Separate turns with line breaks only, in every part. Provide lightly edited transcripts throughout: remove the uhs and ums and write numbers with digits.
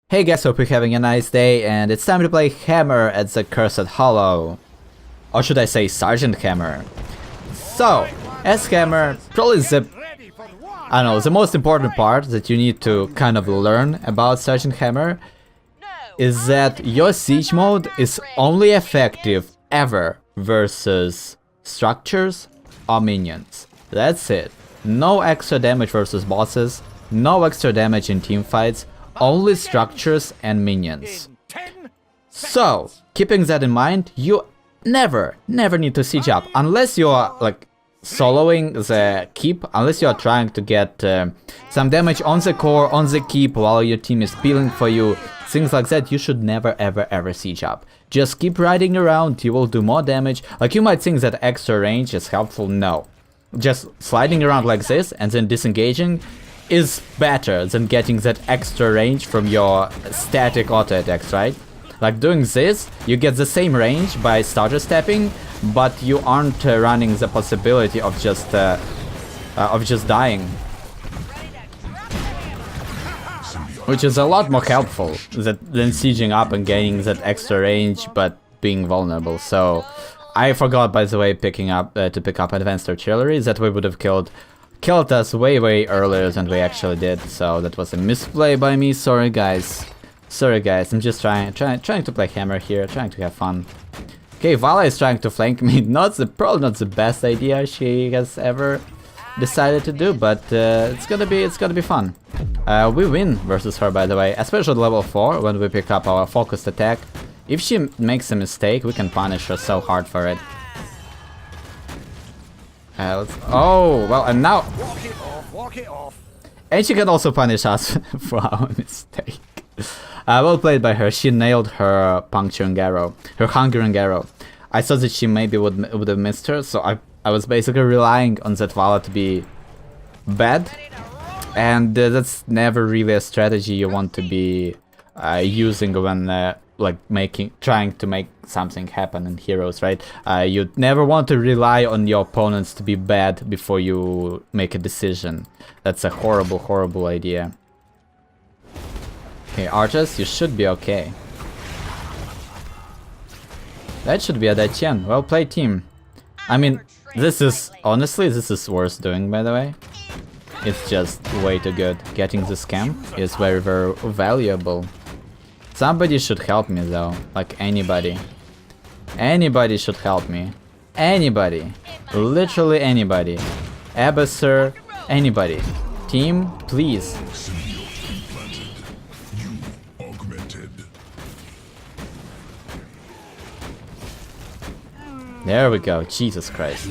Hey guys, hope you're having a nice day, and it's time to play Hammer at the Cursed Hollow. Or should I say Sergeant Hammer. So, as Hammer, probably the most important part that you need to kind of learn about Sergeant Hammer is that your siege mode is only effective ever versus structures or minions. That's it. No extra damage versus bosses, no extra damage in teamfights, only structures and minions. So, keeping that in mind, you never need to siege up, unless you are like soloing the keep, unless you are trying to get some damage on the core, on the keep, while your team is peeling for you, things like that. You should never ever siege up. Just keep riding around, you will do more damage. Like, you might think that extra range is helpful, no. Just sliding around like this and then disengaging is better than getting that extra range from your static auto attacks, right? Like, doing this, you get the same range by starter stepping, but you aren't running the possibility of just dying, which is a lot more helpful than sieging up and gaining that extra range but being vulnerable. So I forgot, by the way, to pick up advanced artillery. That we would have killed us way earlier than we actually did, so that was a misplay by me. Sorry guys, I'm just trying to play Hammer here, trying to have fun. Okay, Vala is trying to flank me. Probably not the best idea she has ever decided to do, but it's gonna be fun. We win versus her, by the way, especially at level 4 when we pick up our focused attack. If she makes a mistake, we can punish her so hard for it. Oh, well, and now... Walk it off. And she can also punish us for our mistake. Well played by her. She nailed her puncturing arrow, her hungering arrow. I thought that she maybe would have missed her, so I was basically relying on that Vala to be bad. And that's never really a strategy you want to be using when like trying to make something happen in Heroes, right? You never want to rely on your opponents to be bad before you make a decision. That's a horrible idea. Okay, Archers, you should be okay. That should be a dead Chen. Well played, team. I mean, honestly, this is worth doing, by the way. It's just way too good. Getting this camp is very valuable. Somebody should help me though, like anybody. Anybody should help me. Anybody. Literally anybody. Abyssur, anybody. Team, please. There we go, Jesus Christ.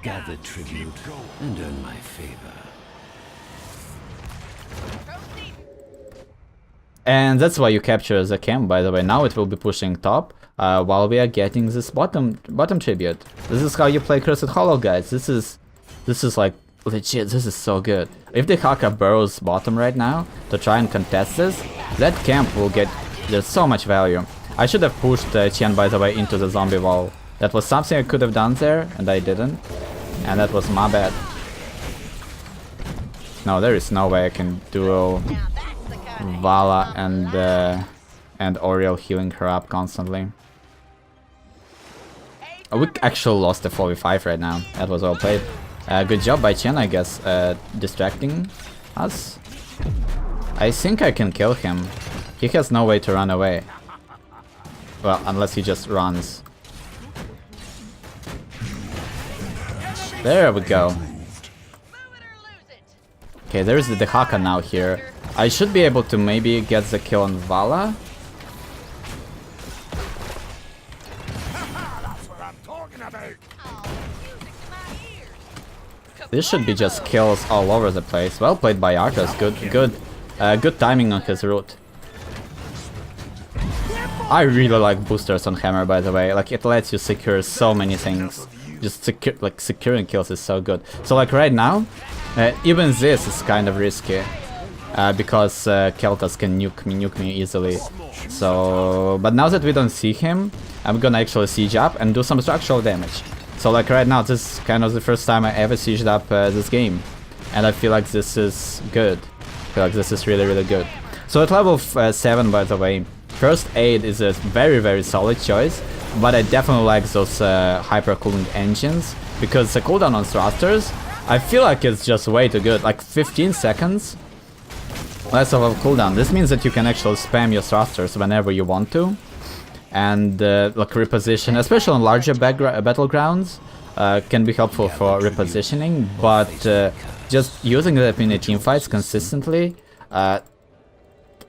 Gather tribute and earn my favor.
And that's why you capture the camp, by the way. Now it will be pushing top while we are getting this bottom tribute. This is how you play Cursed Hollow, guys. This is like legit. This is so good. If the Haka burrows bottom right now to try and contest this, that camp will get there's so much value. I should have pushed Chen, by the way, into the zombie wall. That was something I could have done there, and I didn't. And that was my bad. No, there is no way I can duo Vala and Oriel healing her up constantly. We actually lost the 4v5 right now. That was well played. Good job by Chen, I guess, distracting us. I think I can kill him. He has no way to run away. Well, unless he just runs. There we go. Okay, there's the Haka now here. I should be able to maybe get the kill on Vala. This should be just kills all over the place. Well played by Arthas. Good timing on his route. I really like boosters on Hammer, by the way. Like, it lets you secure so many things. Just securing kills is so good. So like right now, even this is kind of risky. Because Keltas can nuke me easily. So, but now that we don't see him, I'm gonna actually siege up and do some structural damage. So like right now, this is kind of the first time I ever sieged up this game. And I feel like this is good. I feel like this is really good. So at level 7, by the way, First Aid is a very solid choice, but I definitely like those hyper cooling engines, because the cooldown on thrusters, I feel like it's just way too good. Like 15 seconds less of a cooldown. This means that you can actually spam your thrusters whenever you want to, and like reposition, especially on larger battlegrounds, can be helpful for repositioning. But just using them in a team fights consistently,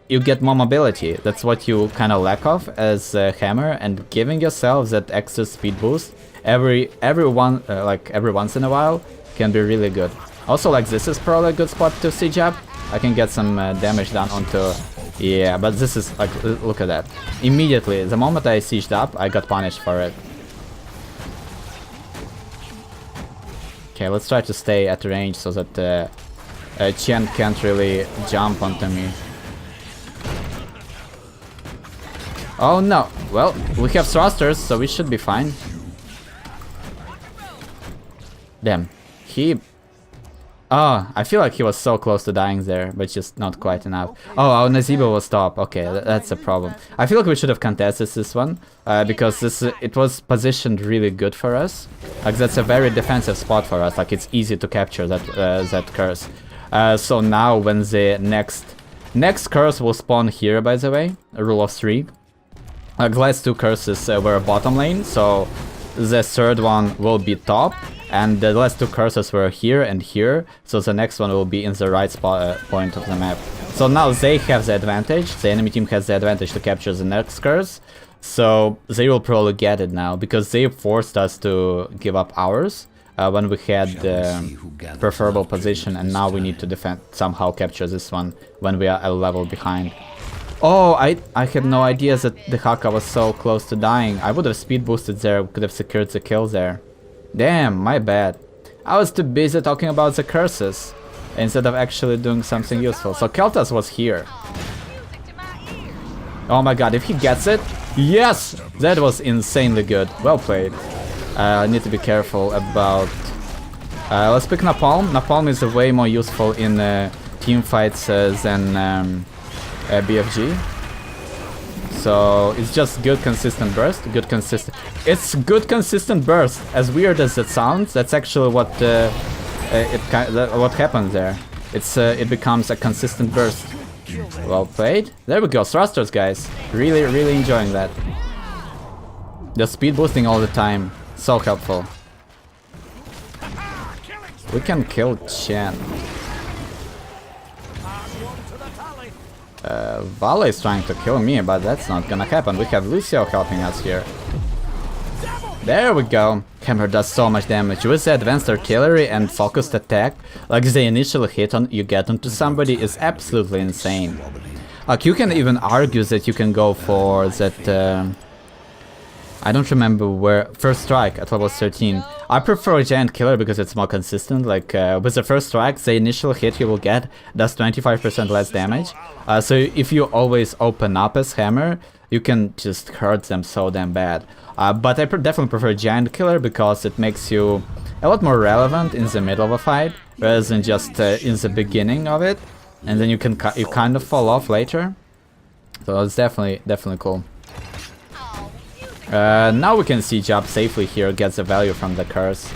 you get more mobility. That's what you kind of lack of as a hammer, and giving yourself that extra speed boost every once in a while can be really good. Also, like, this is probably a good spot to siege up. I can get some damage done onto... Yeah, but this is like, look at that. Immediately, the moment I sieged up, I got punished for it. Okay, let's try to stay at range so that Chen can't really jump onto me. Oh no, well, we have thrusters, so we should be fine. Damn, he... Oh, I feel like he was so close to dying there, but just not quite enough. Oh, our Nazibo was top. Okay, that's a problem. I feel like we should have contested this one, because it was positioned really good for us. Like, that's a very defensive spot for us. Like, it's easy to capture that curse. So now when the next curse will spawn here, by the way, a rule of 3. The last 2 curses were bottom lane, so the third one will be top. And the last 2 curses were here and here, so the next one will be in the right point of the map. So now they have the advantage, the enemy team has the advantage to capture the next curse, so they will probably get it now, because they forced us to give up ours when we had preferable position, and now we need to defend, somehow capture this one when we are a level behind. Oh, I had no idea that the Haka was so close to dying. I would have speed boosted there, could have secured the kill there. Damn, my bad. I was too busy talking about the curses instead of actually doing something useful. So Keltas was here. Oh my god, if he gets it... Yes! That was insanely good. Well played. I need to be careful about... let's pick Napalm. Napalm is way more useful in team fights than BFG. So it's just good consistent burst, It's good consistent burst. As weird as it sounds, that's actually what what happens there. It becomes a consistent burst. Well played. There we go, thrusters, guys. Really enjoying that. The speed boosting all the time, so helpful. We can kill Chen. Vale is trying to kill me, but that's not gonna happen. We have Lucio helping us here. There we go. Hammer does so much damage. With the advanced artillery and focused attack, like the initial hit you get onto somebody is absolutely insane. Like, you can even argue that you can go for that... I don't remember where... First Strike at level 13. I prefer Giant Killer because it's more consistent. Like, with the First Strike, the initial hit you will get does 25% less damage. So if you always open up as Hammer, you can just hurt them so damn bad. But I definitely prefer Giant Killer because it makes you a lot more relevant in the middle of a fight, rather than just in the beginning of it. And then you kind of fall off later. So it's definitely cool. Now we can siege up safely here, get the value from the curse.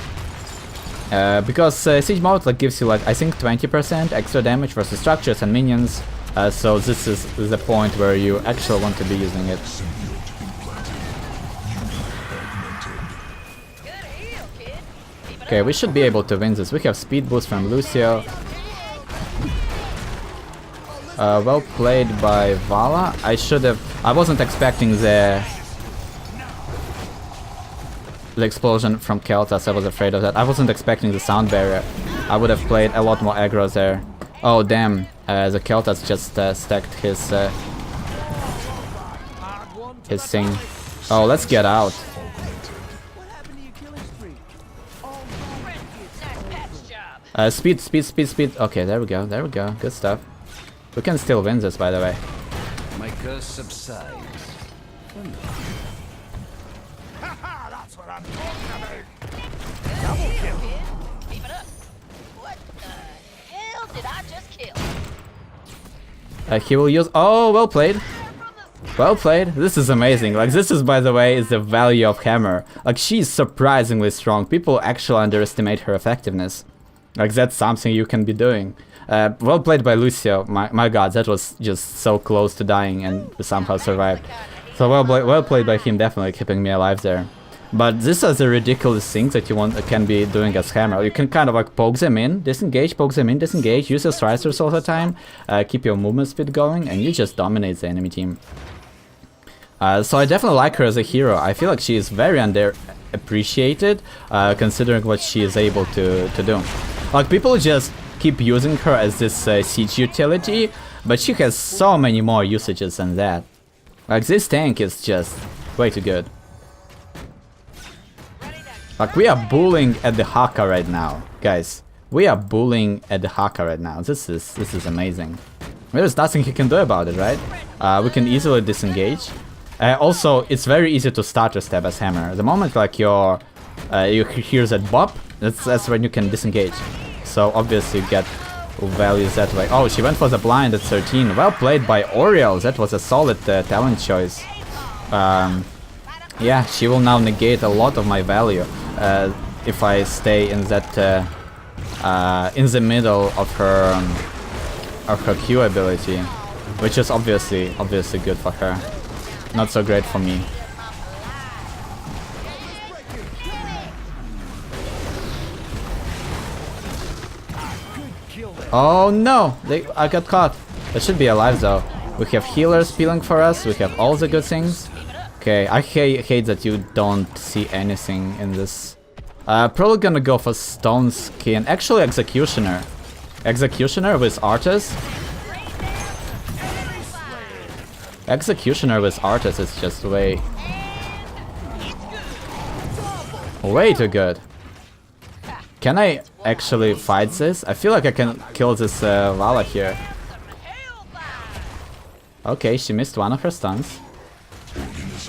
Because siege mode like gives you like, I think, 20% extra damage versus structures and minions. So this is the point where you actually want to be using it. Okay, we should be able to win this. We have speed boost from Lucio. Well played by Vala. I wasn't expecting the explosion from Keltas. I was afraid of that. I wasn't expecting the sound barrier. I would have played a lot more aggro there. Oh damn, the Keltas just stacked his thing. Oh, let's get out. Speed. Okay, there we go. Good stuff. We can still win this, by the way.
My curse subsides.
That's what I'm talking about. Double kill.
Keep it up. What the hell did I just kill?
He will use... Oh, well played. Well played. This is amazing. Like, this is, by the way, is the value of Hammer. Like, she's surprisingly strong. People actually underestimate her effectiveness. Like, that's something you can be doing. Well played by Lucio. My god, that was just so close to dying and somehow survived. So well played by him, definitely keeping me alive there. But these are the ridiculous things that you can be doing as Hammer. You can kind of like poke them in, disengage, poke them in, disengage, use your thrusters all the time, keep your movement speed going, and you just dominate the enemy team. So I definitely like her as a hero. I feel like she is very underappreciated, considering what she is able to do. Like, people just keep using her as this siege utility, but she has so many more usages than that. Like, this tank is just way too good. Like, we are bullying at the Haka right now, guys. We are bullying at the Haka right now. This is amazing. There's nothing he can do about it, right? We can easily disengage. Also, it's very easy to starter stab as Hammer. The moment like you hear that bop, that's when you can disengage. So obviously you get values that way. Oh, she went for the blind at 13. Well played by Oriel. That was a solid talent choice. Yeah, she will now negate a lot of my value if I stay in that in the middle of her Q ability, which is obviously good for her. Not so great for me. Oh no! I got caught. That should be alive though. We have healers peeling for us. We have all the good things. Okay, I hate that you don't see anything in this. Probably gonna go for Stone Skin. Actually, Executioner. Executioner with Artis. Executioner with Artis is just way too good. Can I actually fight this? I feel like I can kill this Vala here. Okay, she missed one of her stuns.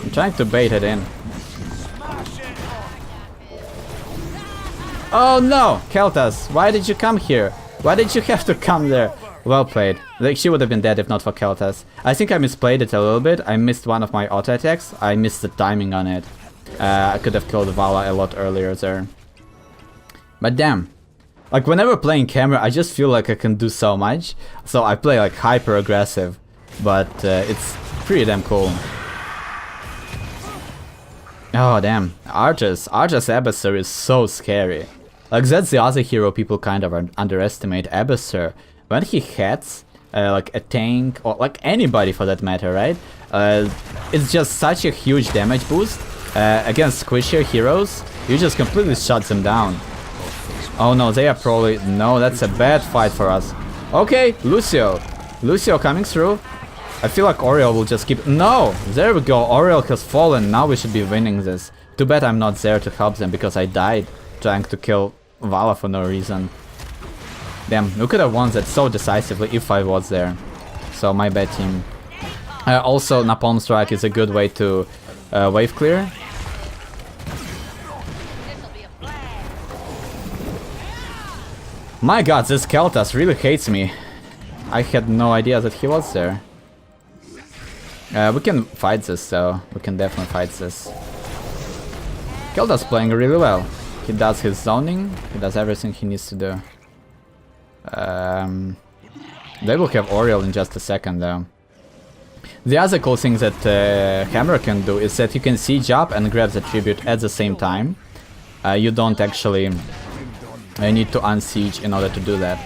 I'm trying to bait it in. Oh no! Keltas, why did you come here? Why did you have to come there? Well played. Like, she would have been dead if not for Keltas. I think I misplayed it a little bit. I missed one of my auto attacks. I missed the timing on it. I could have killed Vala a lot earlier there. But damn. Like, whenever playing camera, I just feel like I can do so much. So I play like hyper aggressive. But it's pretty damn cool. Oh damn. Argus Abyssur is so scary. Like, that's the other hero people kind of underestimate. Abyssur. When he hits like a tank or like anybody for that matter, right? It's just such a huge damage boost against squishier heroes. You just completely shut them down. Oh no, they are probably... No, that's a bad fight for us. Okay, Lucio coming through. I feel like Oriel will just keep... No! There we go, Oriel has fallen. Now we should be winning this. Too bad I'm not there to help them because I died trying to kill Vala for no reason. Damn, we could have won that so decisively if I was there. So, my bad team. Also, Napalm Strike is a good way to wave clear. My god, this Keltas really hates me. I had no idea that he was there. We can fight this, so we can definitely fight this. Keltas playing really well. He does his zoning, he does everything he needs to do. They will have Oriel in just a second though. The other cool thing that Hammer can do is that you can siege up and grab the tribute at the same time. You don't actually need to unsiege in order to do that.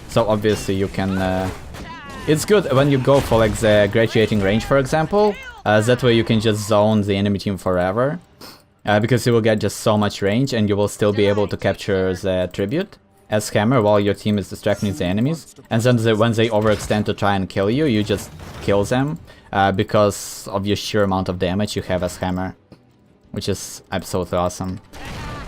So obviously you can... it's good when you go for like the graduating range, for example. That way you can just zone the enemy team forever. Because you will get just so much range and you will still be able to capture the tribute as Hammer while your team is distracting the enemies. And then when they overextend to try and kill you, you just kill them because of your sheer amount of damage you have as Hammer. Which is absolutely awesome.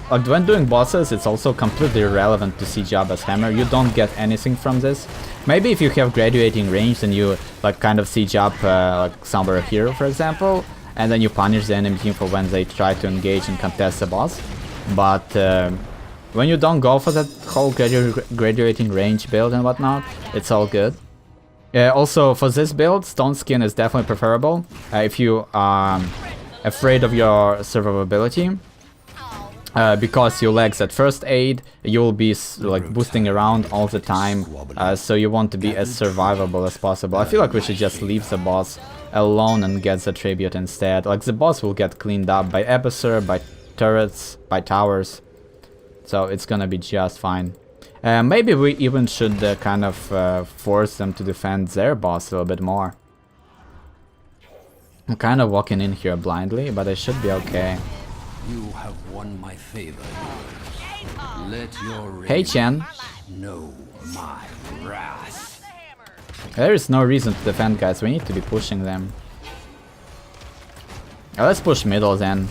Like, when doing bosses, it's also completely irrelevant to siege up as Hammer. You don't get anything from this. Maybe if you have graduating range, then you like kind of siege up like somewhere here, for example, and then you punish the enemy team for when they try to engage and contest the boss. But when you don't go for that whole graduating range build and whatnot, it's all good. Also, for this build, Stone Skin is definitely preferable if you are afraid of your survivability. Because you lack that first aid, you will be like boosting around all the time, so you want to be as survivable as possible. I feel like we should just leave the boss alone and get the tribute instead. Like the boss will get cleaned up by Abyssur, by turrets, by towers, so it's gonna be just fine. Maybe we even should kind of force them to defend their boss a little bit more. I'm kind of walking in here blindly, but I should be okay.
You have won my favor. Let your
Hey Chen.
know my wrath.
There is no reason to defend, guys. We need to be pushing them. Let's push middle then.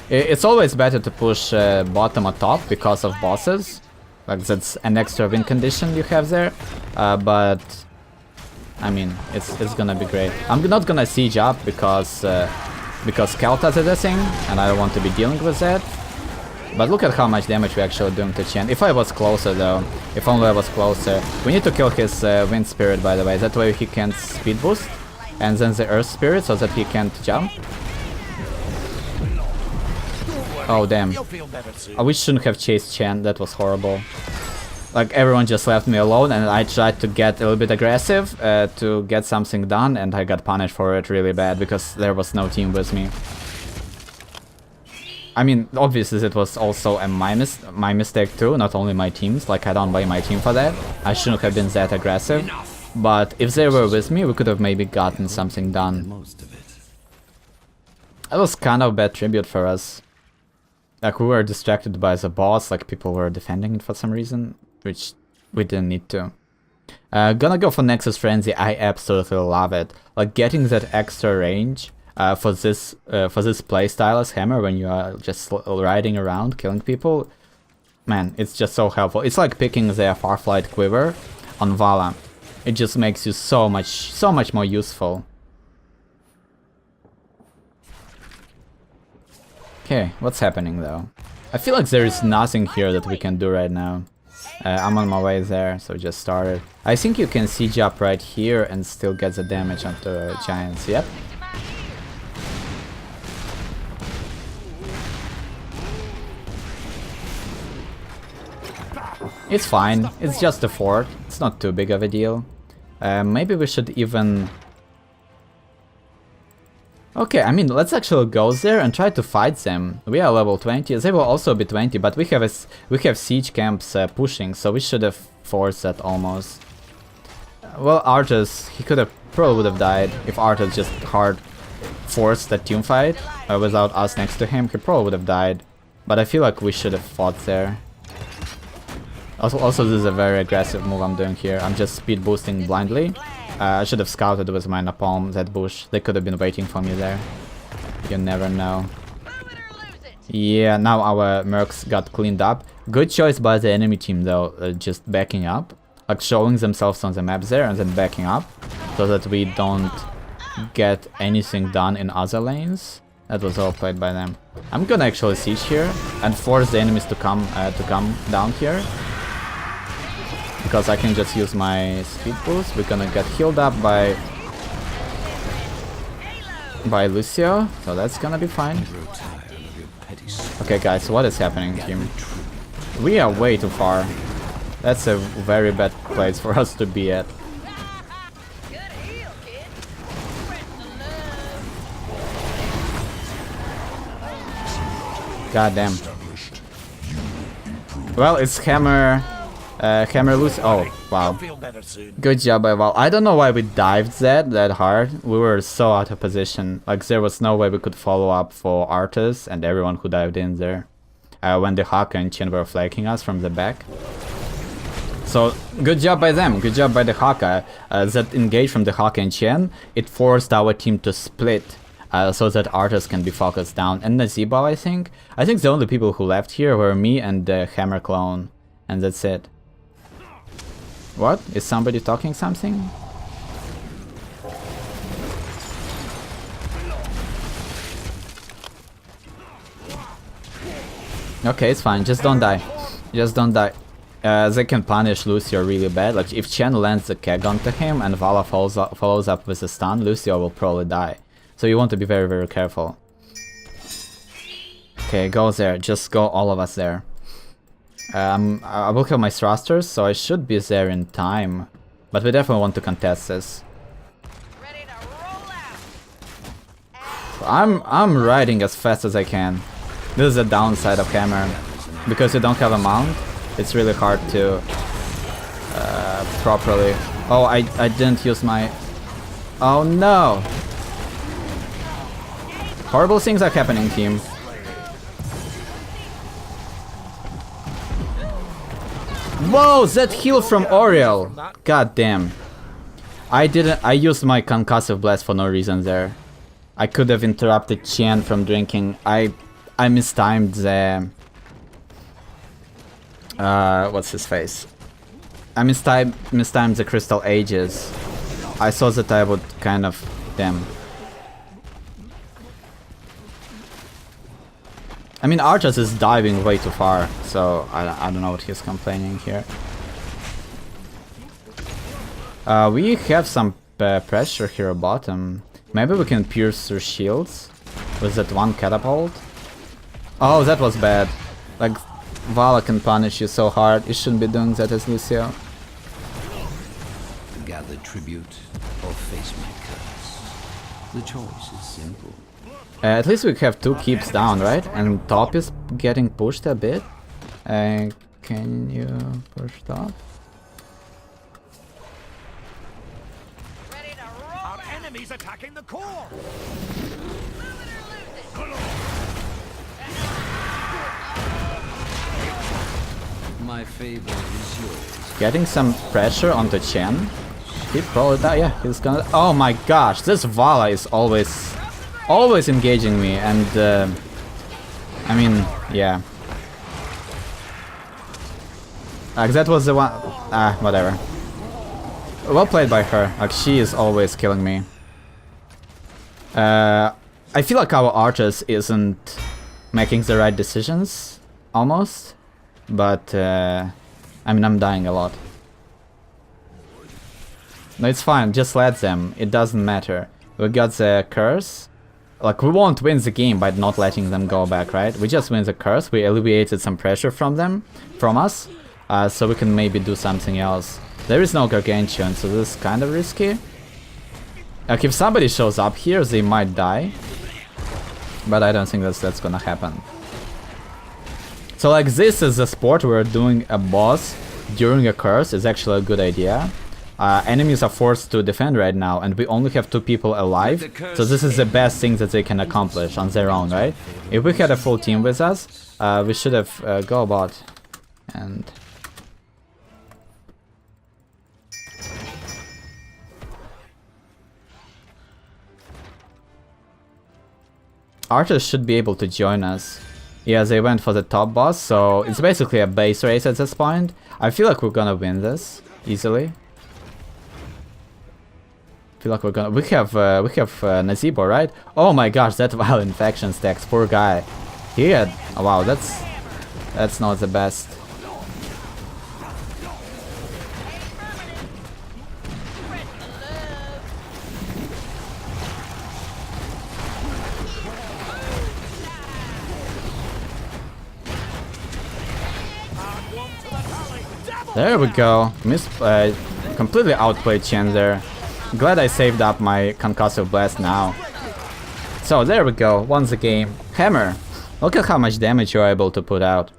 It's always better to push bottom or top because of bosses. Like that's an extra win condition you have there. But I mean, it's gonna be great. I'm not gonna siege up because Keltas is a thing, and I don't want to be dealing with that. But look at how much damage we're actually doing to Chen. If I was closer though, if only I was closer. We need to kill his Wind Spirit, by the way, that way he can't speed boost. And then the Earth Spirit, so that he can't jump. Oh damn. We shouldn't have chased Chen, that was horrible. Like everyone just left me alone and I tried to get a little bit aggressive to get something done, and I got punished for it really bad because there was no team with me. I mean, obviously it was also my mistake too, not only my team's, like I don't blame my team for that. I shouldn't have been that aggressive. But if they were with me, we could have maybe gotten something done. That was kind of a bad tribute for us. Like we were distracted by the boss, like people were defending it for some reason, which we didn't need to. Gonna go for Nexus Frenzy. I absolutely love it. Like getting that extra range for this playstyle as Hammer when you are just riding around killing people. Man, it's just so helpful. It's like picking the Farflight Quiver on Vala. It just makes you so much more useful. Okay, what's happening though? I feel like there is nothing here that we can do right now. I'm on my way there, so just started. I think you can siege up right here and still get the damage onto giants, yep. It's fine, it's just a fort, it's not too big of a deal. Maybe we should even... Okay, I mean, let's actually go there and try to fight them. We are level 20, they will also be 20, but we have siege camps pushing, so we should have forced that almost. Well, Arthas, he probably would have died if Arthas just hard forced that team fight without us next to him. He probably would have died, but I feel like we should have fought there. Also, this is a very aggressive move I'm doing here. I'm just speed boosting blindly. I should have scouted with my Napalm that bush. They could have been waiting for me there. You never know. Yeah, now our mercs got cleaned up. Good choice by the enemy team though, just backing up. Like showing themselves on the map there and then backing up. So that we don't get anything done in other lanes. That was all played by them. I'm gonna actually siege here and force the enemies to come down here. Because I can just use my speed boost. We're gonna get healed up by Lucio, so that's gonna be fine. Okay guys, what is happening, team? We are way too far. That's a very bad place for us to be at. God damn. Well, it's Hammer loose. Oh, wow. Good job by Val. I don't know why we dived that hard. We were so out of position. Like, there was no way we could follow up for Arthas and everyone who dived in there. When the Haka and Chen were flanking us from the back. So, good job by them. Good job by the Haka. That engage from the Haka and Chen, it forced our team to split. So that Arthas can be focused down. And Nazeebo, I think. I think the only people who left here were me and the Hammer clone. And that's it. What? Is somebody talking something? Okay, it's fine. Just don't die. Just don't die. they can punish Lucio really bad. Like if Chen lands the keg onto him and Vala follows up with a stun, Lucio will probably die. So you want to be very, very careful. Okay, go there. Just go all of us there. I will have my thrusters, so I should be there in time. But we definitely want to contest this.
Ready to roll out.
I'm riding as fast as I can. This is the downside of Hammer. Because you don't have a mount, it's really hard to properly... Oh, I didn't use my... Oh no! Horrible things are happening, team. Whoa, that heal from Oriel! God damn. I used my concussive blast for no reason there. I could have interrupted Chen from drinking. I mistimed the... what's his face? I mistimed the Crystal Ages. I thought that I would kind of... Damn. I mean, Archas is diving way too far, so I don't know what he's complaining here. We have some pressure here bottom. Maybe we can pierce through shields with that one catapult. Oh, that was bad. Like, Vala can punish you so hard. You shouldn't be doing that as Lucio.
Gather tribute or face my curse. The choice is simple.
At least we have 2 keeps down, right? And top is getting pushed a bit. Can you push top?
Ready to roll
Our
out.
enemy's attacking the core.
My favor is yours.
Getting some pressure onto Chen. He probably die. Yeah, he's gonna... Oh my gosh, this Vala is always engaging me, and I mean, yeah. Like that was the one... whatever. Well played by her. Like, she is always killing me. I feel like our Archers isn't making the right decisions, almost. But, I mean, I'm dying a lot. No, it's fine, just let them. It doesn't matter. We got the curse. Like, we won't win the game by not letting them go back, right? We just win the curse. We alleviated some pressure from us. So we can maybe do something else. There is no Gargantuan, so this is kind of risky. Like, if somebody shows up here, they might die. But I don't think that's gonna happen. So, like, this is a sport where doing a boss during a curse is actually a good idea. Enemies are forced to defend right now, and we only have 2 people alive, so this is the best thing that they can accomplish on their own, right? If we had a full team with us, we should have go bot and... Archers should be able to join us. Yeah, they went for the top boss, so it's basically a base race at this point. I feel like we're gonna win this easily. Feel like we're gonna... We have Nazeebo, right? Oh my gosh, that vile infection stacks, poor guy. He had... Oh, wow, that's not the best. There we go. Completely outplayed Chen there. Glad I saved up my concussive blast now. So there we go, won the game. Hammer. Look at how much damage you're able to put out.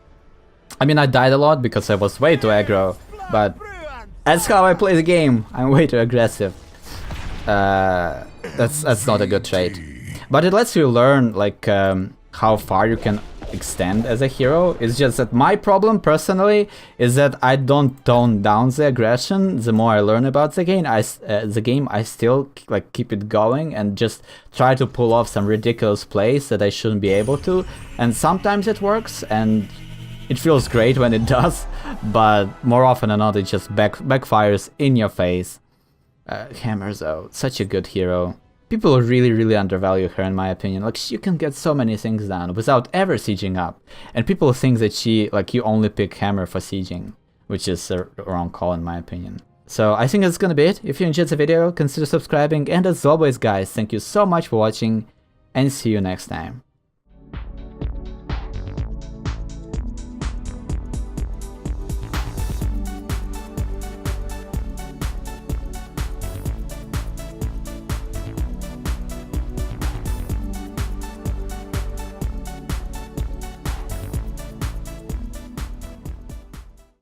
I mean, I died a lot because I was way too aggro, but that's how I play the game. I'm way too aggressive. That's not a good trait. But it lets you learn, like, how far you can extend as a hero. It's just that my problem personally is that I don't tone down the aggression. The more I learn about the game, I still like keep it going and just try to pull off some ridiculous plays that I shouldn't be able to. And sometimes it works and it feels great when it does, but more often than not it just backfires in your face. Hammer though, such a good hero. People really undervalue her in my opinion. Like, she can get so many things done without ever sieging up. And people think that you only pick Hammer for sieging. which is a wrong call in my opinion. So I think that's gonna be it. If you enjoyed the video, consider subscribing, and as always guys, thank you so much for watching, and see you next time.